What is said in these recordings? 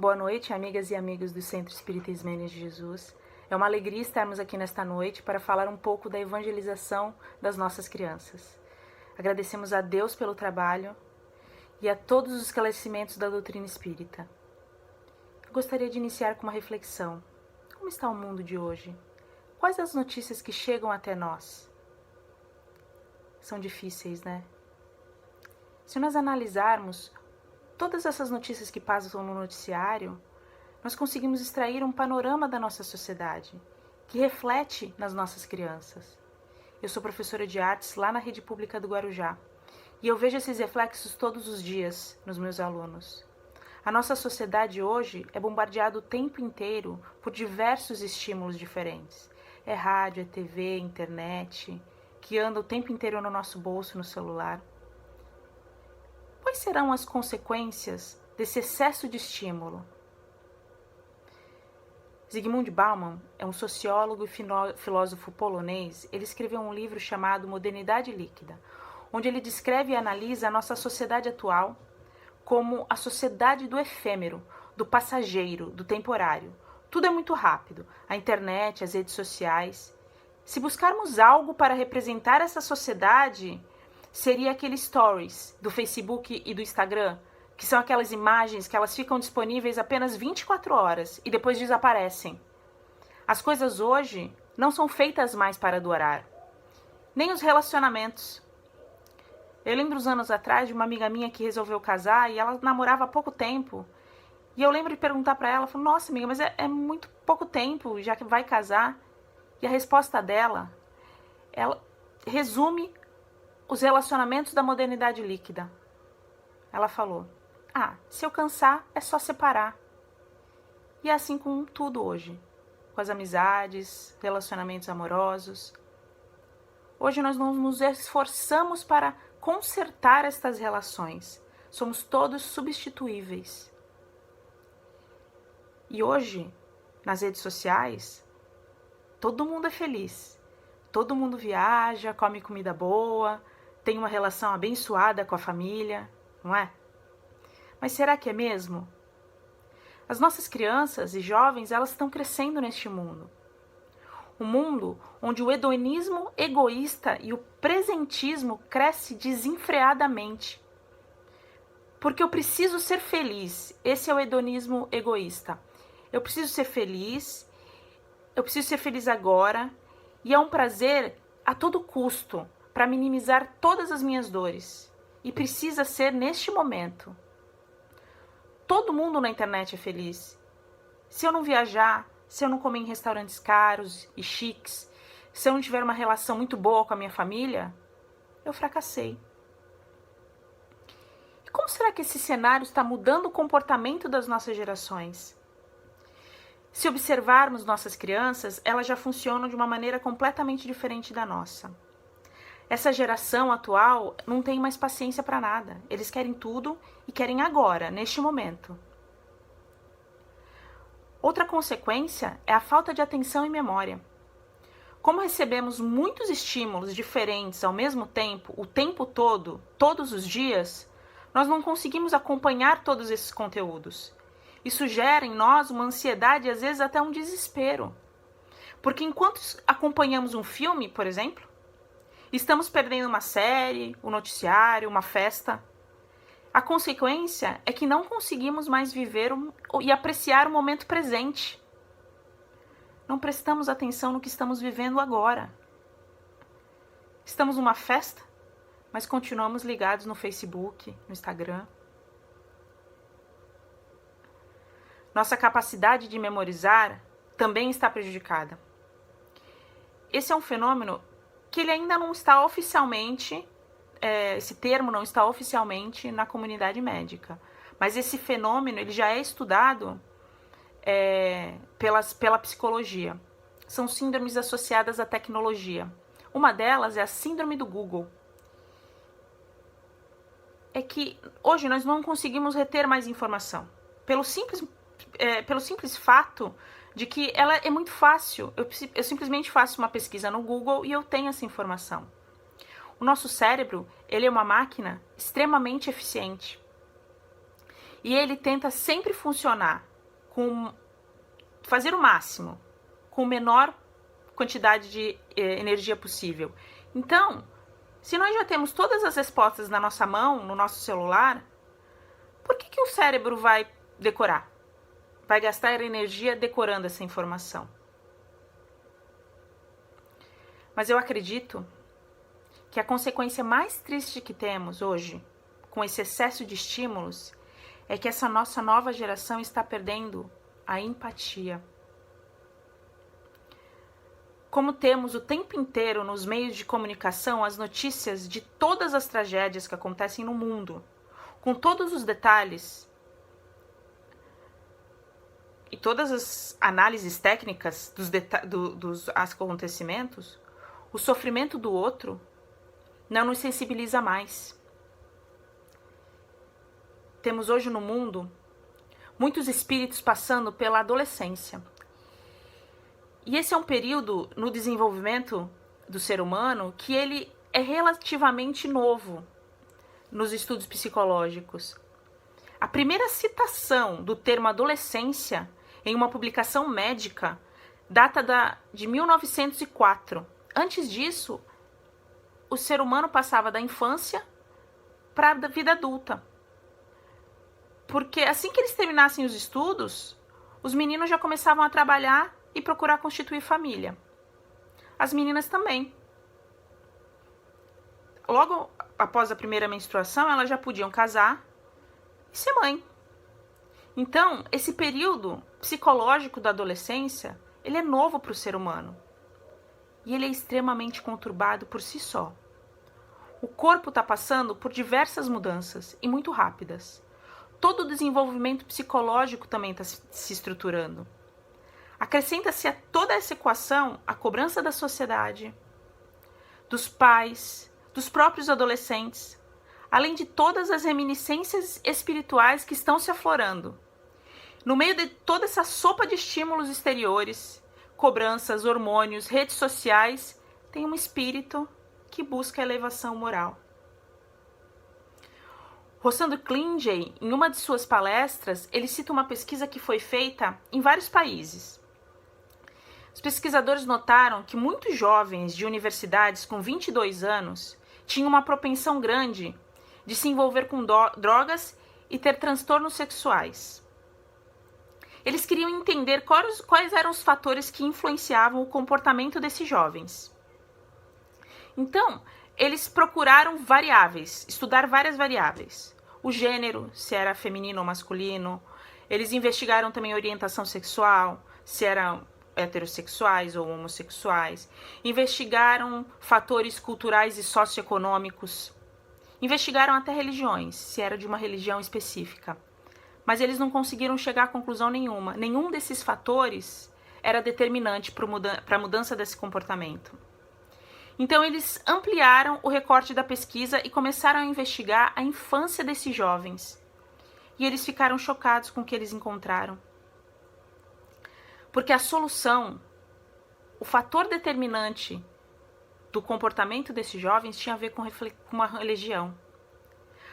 Boa noite, amigas e amigos do Centro Espírita Ismênias de Jesus. É uma alegria estarmos aqui nesta noite para falar um pouco da evangelização das nossas crianças. Agradecemos a Deus pelo trabalho e a todos os esclarecimentos da doutrina espírita. Eu gostaria de iniciar com uma reflexão. Como está o mundo de hoje? Quais as notícias que chegam até nós? São difíceis, né? Se nós analisarmos todas essas notícias que passam no noticiário, nós conseguimos extrair um panorama da nossa sociedade, que reflete nas nossas crianças. Eu sou professora de artes lá na rede pública do Guarujá, e eu vejo esses reflexos todos os dias nos meus alunos. A nossa sociedade hoje é bombardeada o tempo inteiro por diversos estímulos diferentes. É rádio, é TV, internet, que anda o tempo inteiro no nosso bolso, no celular. Quais serão as consequências desse excesso de estímulo? Zygmunt Bauman é um sociólogo e filósofo polonês. Ele escreveu um livro chamado Modernidade Líquida, onde ele descreve e analisa a nossa sociedade atual como a sociedade do efêmero, do passageiro, do temporário. Tudo é muito rápido, a internet, as redes sociais. Se buscarmos algo para representar essa sociedade, seria aqueles stories do Facebook e do Instagram, que são aquelas imagens que elas ficam disponíveis apenas 24 horas e depois desaparecem. As coisas hoje não são feitas mais para durar, nem os relacionamentos. Eu lembro uns anos atrás de uma amiga minha que resolveu casar e ela namorava há pouco tempo. E eu lembro de perguntar para ela, falei, nossa amiga, mas é muito pouco tempo já que vai casar. E a resposta dela, ela resume os relacionamentos da modernidade líquida. Ela falou, se eu cansar é só separar. E é assim com tudo hoje, com as amizades, relacionamentos amorosos. Hoje nós não nos esforçamos para consertar estas relações. Somos todos substituíveis. E hoje, nas redes sociais, todo mundo é feliz. Todo mundo viaja, come comida boa, tem uma relação abençoada com a família, não é? Mas será que é mesmo? As nossas crianças e jovens, elas estão crescendo neste mundo. Um mundo onde o hedonismo egoísta e o presentismo cresce desenfreadamente. Porque eu preciso ser feliz. Esse é o hedonismo egoísta. Eu preciso ser feliz agora, e é um prazer a todo custo, para minimizar todas as minhas dores. E precisa ser neste momento. Todo mundo na internet é feliz. Se eu não viajar, se eu não comer em restaurantes caros e chiques, se eu não tiver uma relação muito boa com a minha família, eu fracassei. E como será que esse cenário está mudando o comportamento das nossas gerações? Se observarmos nossas crianças, elas já funcionam de uma maneira completamente diferente da nossa. Essa geração atual não tem mais paciência para nada. Eles querem tudo e querem agora, neste momento. Outra consequência é a falta de atenção e memória. Como recebemos muitos estímulos diferentes ao mesmo tempo, o tempo todo, todos os dias, nós não conseguimos acompanhar todos esses conteúdos. Isso gera em nós uma ansiedade e às vezes até um desespero. Porque enquanto acompanhamos um filme, por exemplo, estamos perdendo uma série, um noticiário, uma festa. A consequência é que não conseguimos mais viver e apreciar o momento presente. Não prestamos atenção no que estamos vivendo agora. Estamos numa festa, mas continuamos ligados no Facebook, no Instagram. Nossa capacidade de memorizar também está prejudicada. Esse é um fenômeno que ele ainda não está oficialmente, esse termo não está oficialmente na comunidade médica. Mas esse fenômeno ele já é estudado pela psicologia. São síndromes associadas à tecnologia. Uma delas é a síndrome do Google. É que hoje nós não conseguimos reter mais informação. Pelo simples fato de que ela é muito fácil. Eu simplesmente faço uma pesquisa no Google e eu tenho essa informação. O nosso cérebro, ele é uma máquina extremamente eficiente. E ele tenta sempre funcionar com fazer o máximo, com a menor quantidade de energia possível. Então, se nós já temos todas as respostas na nossa mão, no nosso celular, por que o cérebro vai decorar? Vai gastar energia decorando essa informação? Mas eu acredito que a consequência mais triste que temos hoje, com esse excesso de estímulos, é que essa nossa nova geração está perdendo a empatia. Como temos o tempo inteiro nos meios de comunicação as notícias de todas as tragédias que acontecem no mundo, com todos os detalhes e todas as análises técnicas dos acontecimentos, o sofrimento do outro não nos sensibiliza mais. Temos hoje no mundo muitos espíritos passando pela adolescência. E esse é um período no desenvolvimento do ser humano que ele é relativamente novo nos estudos psicológicos. A primeira citação do termo adolescência em uma publicação médica data de 1904. Antes disso, o ser humano passava da infância para a vida adulta. Porque assim que eles terminassem os estudos, os meninos já começavam a trabalhar e procurar constituir família. As meninas também. Logo após a primeira menstruação, elas já podiam casar e ser mãe. Então, esse período psicológico da adolescência, ele é novo para o ser humano. E ele é extremamente conturbado por si só. O corpo está passando por diversas mudanças e muito rápidas. Todo o desenvolvimento psicológico também está se estruturando. Acrescenta-se a toda essa equação a cobrança da sociedade, dos pais, dos próprios adolescentes, além de todas as reminiscências espirituais que estão se aflorando. No meio de toda essa sopa de estímulos exteriores, cobranças, hormônios, redes sociais, tem um espírito que busca a elevação moral. Rossandro Klinge, em uma de suas palestras, ele cita uma pesquisa que foi feita em vários países. Os pesquisadores notaram que muitos jovens de universidades com 22 anos tinham uma propensão grande de se envolver com drogas e ter transtornos sexuais. Eles queriam entender quais eram os fatores que influenciavam o comportamento desses jovens. Então, eles procuraram variáveis, estudar várias variáveis. O gênero, se era feminino ou masculino. Eles investigaram também a orientação sexual, se eram heterossexuais ou homossexuais. Investigaram fatores culturais e socioeconômicos. Investigaram até religiões, se era de uma religião específica. Mas eles não conseguiram chegar a conclusão nenhuma. Nenhum desses fatores era determinante para a mudança desse comportamento. Então, eles ampliaram o recorte da pesquisa e começaram a investigar a infância desses jovens. E eles ficaram chocados com o que eles encontraram. Porque a solução, o fator determinante do comportamento desses jovens tinha a ver com uma religião.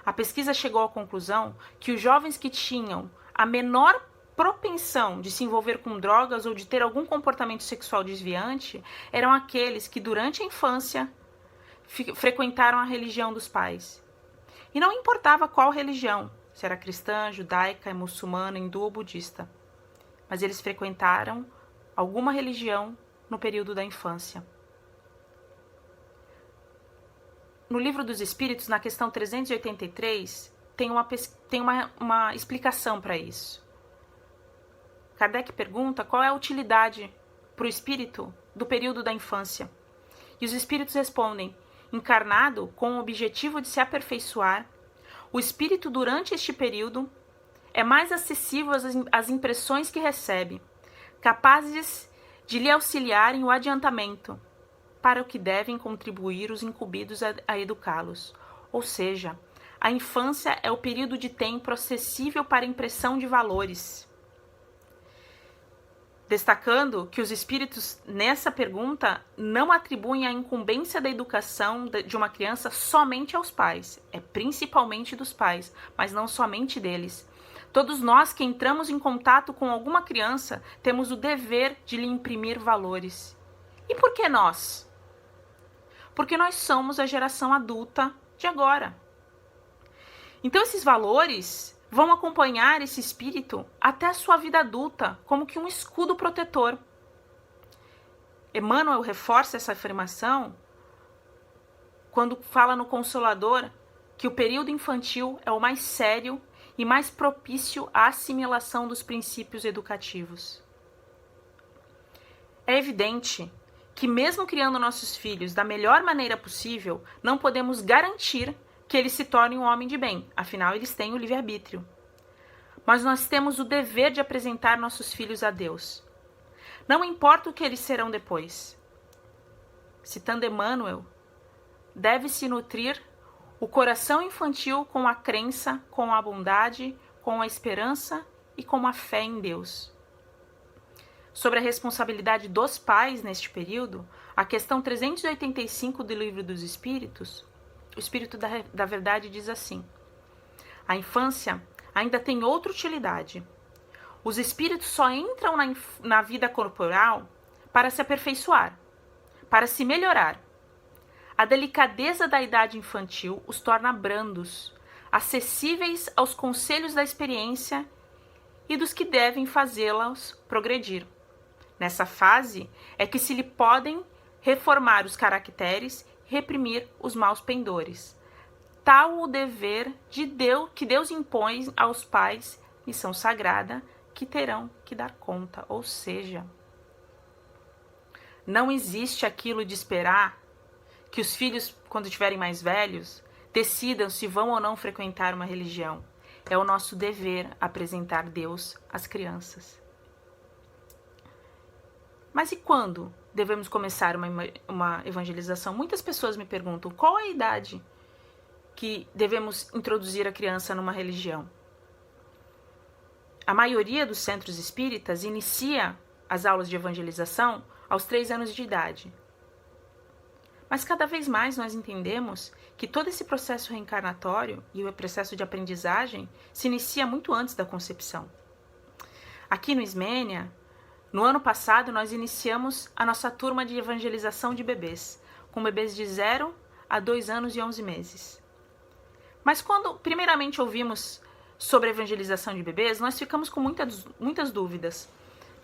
A pesquisa chegou à conclusão que os jovens que tinham a menor propensão de se envolver com drogas ou de ter algum comportamento sexual desviante eram aqueles que durante a infância frequentaram a religião dos pais. E não importava qual religião, se era cristã, judaica, muçulmana, hindu ou budista, mas eles frequentaram alguma religião no período da infância. No Livro dos Espíritos, na questão 383, tem uma explicação para isso. Kardec pergunta qual é a utilidade para o espírito do período da infância. E os espíritos respondem: encarnado com o objetivo de se aperfeiçoar, o espírito durante este período é mais acessível às impressões que recebe, capazes de lhe auxiliarem o adiantamento, para o que devem contribuir os incumbidos a educá-los. Ou seja, a infância é o período de tempo acessível para a impressão de valores. Destacando que os espíritos, nessa pergunta, não atribuem a incumbência da educação de uma criança somente aos pais. É principalmente dos pais, mas não somente deles. Todos nós que entramos em contato com alguma criança temos o dever de lhe imprimir valores. E por que nós? Porque nós somos a geração adulta de agora. Então esses valores vão acompanhar esse espírito até a sua vida adulta, como que um escudo protetor. Emmanuel reforça essa afirmação quando fala no Consolador que o período infantil é o mais sério e mais propício à assimilação dos princípios educativos. É evidente que mesmo criando nossos filhos da melhor maneira possível, não podemos garantir que eles se tornem um homem de bem, afinal eles têm o livre-arbítrio. Mas nós temos o dever de apresentar nossos filhos a Deus. Não importa o que eles serão depois. Citando Emmanuel, deve-se nutrir o coração infantil com a crença, com a bondade, com a esperança e com a fé em Deus. Sobre a responsabilidade dos pais neste período, a questão 385 do Livro dos Espíritos, o Espírito da Verdade diz assim: a infância ainda tem outra utilidade. Os espíritos só entram na vida corporal para se aperfeiçoar, para se melhorar. A delicadeza da idade infantil os torna brandos, acessíveis aos conselhos da experiência e dos que devem fazê-los progredir. Nessa fase é que se lhe podem reformar os caracteres e reprimir os maus pendores. Tal o dever de Deus que Deus impõe aos pais, missão sagrada, que terão que dar conta. Ou seja, não existe aquilo de esperar que os filhos, quando estiverem mais velhos, decidam se vão ou não frequentar uma religião. É o nosso dever apresentar Deus às crianças. Mas e quando devemos começar uma evangelização? Muitas pessoas me perguntam qual a idade que devemos introduzir a criança numa religião. A maioria dos centros espíritas inicia as aulas de evangelização aos 3 anos de idade. Mas cada vez mais nós entendemos que todo esse processo reencarnatório e o processo de aprendizagem se inicia muito antes da concepção. Aqui no Ismênia, no ano passado, nós iniciamos a nossa turma de evangelização de bebês, com bebês de 0 a 2 anos e 11 meses. Mas quando primeiramente ouvimos sobre a evangelização de bebês, nós ficamos com muitas dúvidas.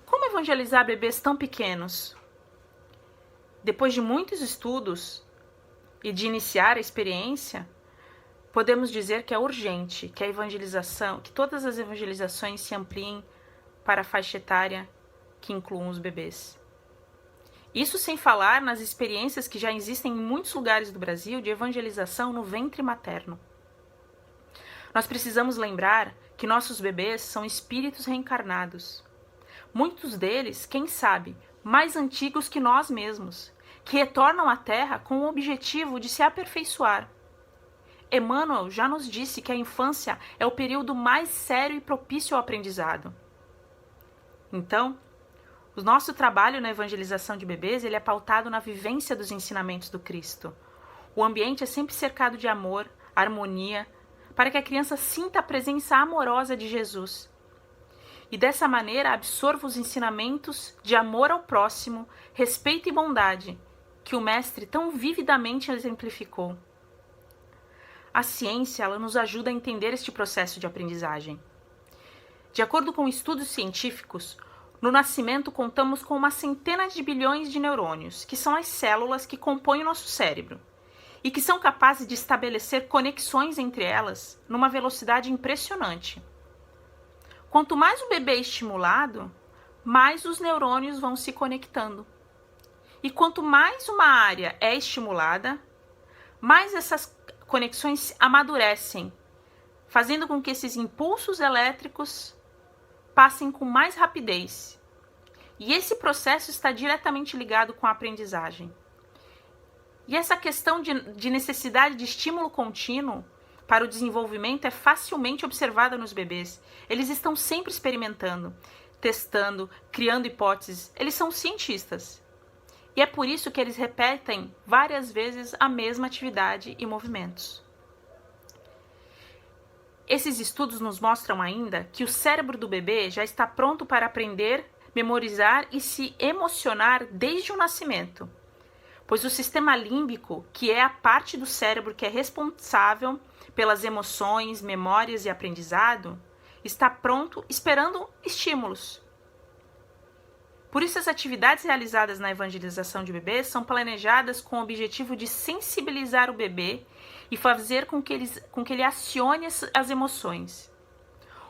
Como evangelizar bebês tão pequenos? Depois de muitos estudos e de iniciar a experiência, podemos dizer que é urgente que a evangelização, que todas as evangelizações se ampliem para a faixa etária que incluam os bebês. Isso sem falar nas experiências que já existem em muitos lugares do Brasil de evangelização no ventre materno. Nós precisamos lembrar que nossos bebês são espíritos reencarnados. Muitos deles, quem sabe, mais antigos que nós mesmos, que retornam à Terra com o objetivo de se aperfeiçoar. Emmanuel já nos disse que a infância é o período mais sério e propício ao aprendizado. Então, o nosso trabalho na evangelização de bebês ele é pautado na vivência dos ensinamentos do Cristo. O ambiente é sempre cercado de amor, harmonia, para que a criança sinta a presença amorosa de Jesus. E dessa maneira absorva os ensinamentos de amor ao próximo, respeito e bondade, que o Mestre tão vividamente exemplificou. A ciência ela nos ajuda a entender este processo de aprendizagem. De acordo com estudos científicos, no nascimento contamos com uma centena de bilhões de neurônios, que são as células que compõem o nosso cérebro, e que são capazes de estabelecer conexões entre elas numa velocidade impressionante. Quanto mais o bebê é estimulado, mais os neurônios vão se conectando. E quanto mais uma área é estimulada, mais essas conexões amadurecem, fazendo com que esses impulsos elétricos passem com mais rapidez. E esse processo está diretamente ligado com a aprendizagem. E essa questão de necessidade de estímulo contínuo para o desenvolvimento é facilmente observada nos bebês. Eles estão sempre experimentando, testando, criando hipóteses. Eles são cientistas. E é por isso que eles repetem várias vezes a mesma atividade e movimentos. Esses estudos nos mostram ainda que o cérebro do bebê já está pronto para aprender, memorizar e se emocionar desde o nascimento, pois o sistema límbico, que é a parte do cérebro que é responsável pelas emoções, memórias e aprendizado, está pronto esperando estímulos. Por isso, as atividades realizadas na evangelização de bebês são planejadas com o objetivo de sensibilizar o bebê e fazer com que ele acione as emoções,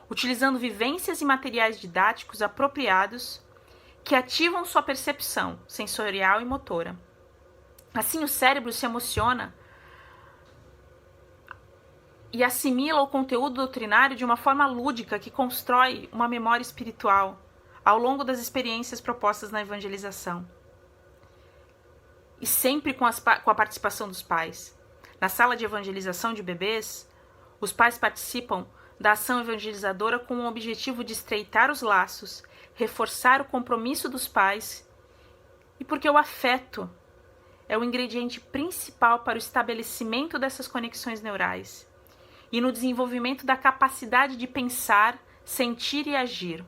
utilizando vivências e materiais didáticos apropriados que ativam sua percepção sensorial e motora. Assim, o cérebro se emociona e assimila o conteúdo doutrinário de uma forma lúdica que constrói uma memória espiritual ao longo das experiências propostas na evangelização. E sempre com a participação dos pais. Na sala de evangelização de bebês, os pais participam da ação evangelizadora com o objetivo de estreitar os laços, reforçar o compromisso dos pais e porque o afeto é o ingrediente principal para o estabelecimento dessas conexões neurais e no desenvolvimento da capacidade de pensar, sentir e agir.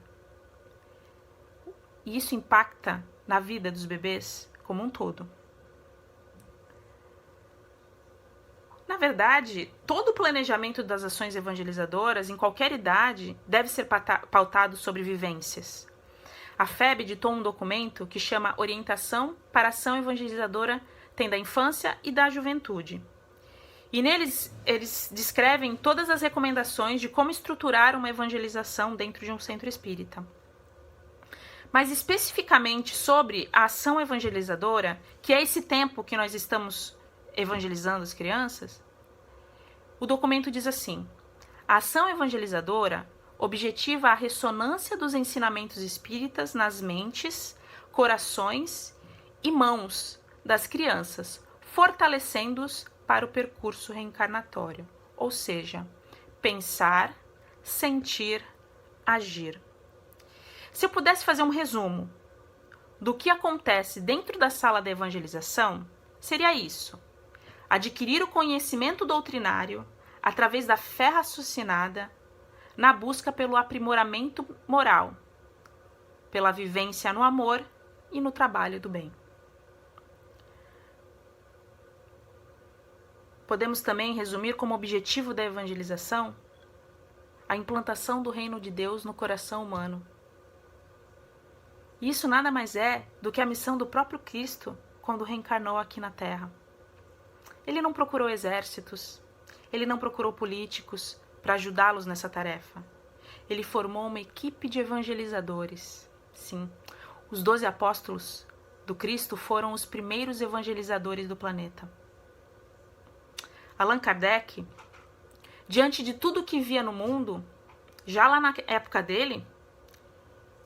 E isso impacta na vida dos bebês como um todo. Na verdade, todo o planejamento das ações evangelizadoras, em qualquer idade, deve ser pautado sobre vivências. A FEB editou um documento que chama Orientação para a Ação Evangelizadora da Infância e da Juventude. E neles, eles descrevem todas as recomendações de como estruturar uma evangelização dentro de um centro espírita. Mas especificamente sobre a ação evangelizadora, que é esse tempo que nós estamos evangelizando as crianças, o documento diz assim: a ação evangelizadora objetiva a ressonância dos ensinamentos espíritas nas mentes, corações e mãos das crianças, fortalecendo-os para o percurso reencarnatório, ou seja, pensar, sentir, agir. Se eu pudesse fazer um resumo do que acontece dentro da sala da evangelização, seria isso: adquirir o conhecimento doutrinário através da fé raciocinada na busca pelo aprimoramento moral, pela vivência no amor e no trabalho do bem. Podemos também resumir como objetivo da evangelização a implantação do reino de Deus no coração humano. Isso nada mais é do que a missão do próprio Cristo quando reencarnou aqui na Terra. Ele não procurou exércitos, ele não procurou políticos para ajudá-los nessa tarefa. Ele formou uma equipe de evangelizadores. Sim, os 12 apóstolos do Cristo foram os primeiros evangelizadores do planeta. Allan Kardec, diante de tudo que via no mundo, já lá na época dele,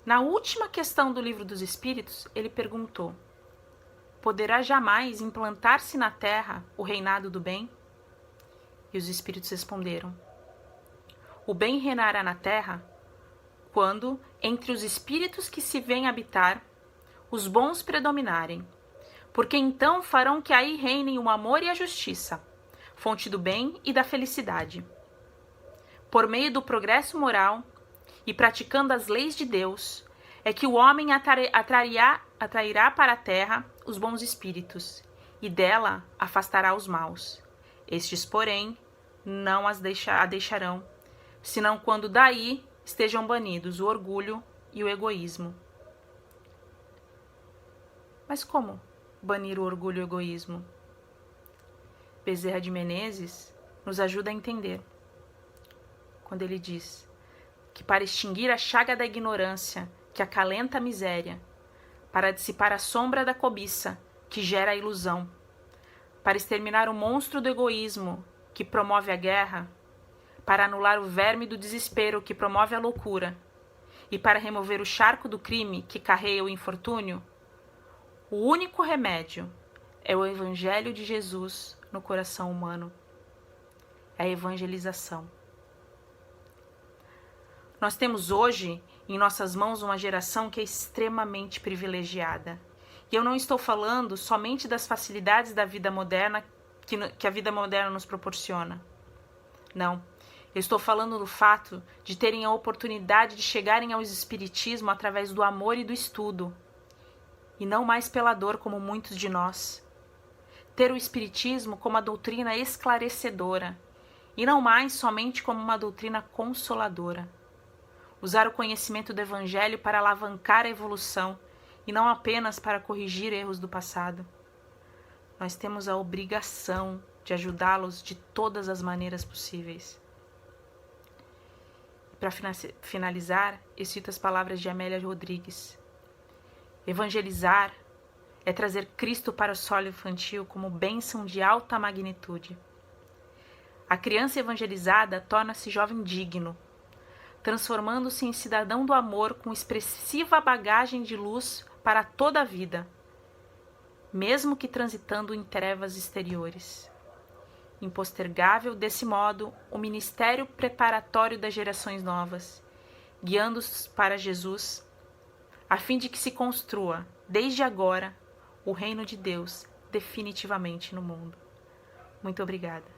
na última questão do Livro dos Espíritos, ele perguntou: poderá jamais implantar-se na Terra o reinado do bem? E os Espíritos responderam: o bem reinará na Terra quando, entre os espíritos que se vêm habitar, os bons predominarem, porque então farão que aí reinem o amor e a justiça, fonte do bem e da felicidade. Por meio do progresso moral e praticando as leis de Deus, é que o homem atrairá para a terra os bons espíritos, e dela afastará os maus. Estes, porém, não a deixarão, senão quando daí estejam banidos o orgulho e o egoísmo. Mas como banir o orgulho e o egoísmo? Bezerra de Menezes nos ajuda a entender, quando ele diz que para extinguir a chaga da ignorância que acalenta a miséria, para dissipar a sombra da cobiça que gera a ilusão, para exterminar o monstro do egoísmo que promove a guerra, para anular o verme do desespero que promove a loucura e para remover o charco do crime que carrega o infortúnio, o único remédio é o Evangelho de Jesus no coração humano. É a evangelização. Nós temos hoje em nossas mãos uma geração que é extremamente privilegiada. E eu não estou falando somente das facilidades da vida moderna que a vida moderna nos proporciona. Não. Eu estou falando do fato de terem a oportunidade de chegarem ao espiritismo através do amor e do estudo, e não mais pela dor como muitos de nós. Ter o espiritismo como a doutrina esclarecedora, e não mais somente como uma doutrina consoladora. Usar o conhecimento do Evangelho para alavancar a evolução, e não apenas para corrigir erros do passado. Nós temos a obrigação de ajudá-los de todas as maneiras possíveis. Para finalizar, eu cito as palavras de Amélia Rodrigues. Evangelizar é trazer Cristo para o solo infantil como bênção de alta magnitude. A criança evangelizada torna-se jovem digno, transformando-se em cidadão do amor com expressiva bagagem de luz para toda a vida, mesmo que transitando em trevas exteriores. Impostergável, desse modo, o ministério preparatório das gerações novas, guiando-os para Jesus, a fim de que se construa, desde agora, o reino de Deus definitivamente no mundo. Muito obrigada.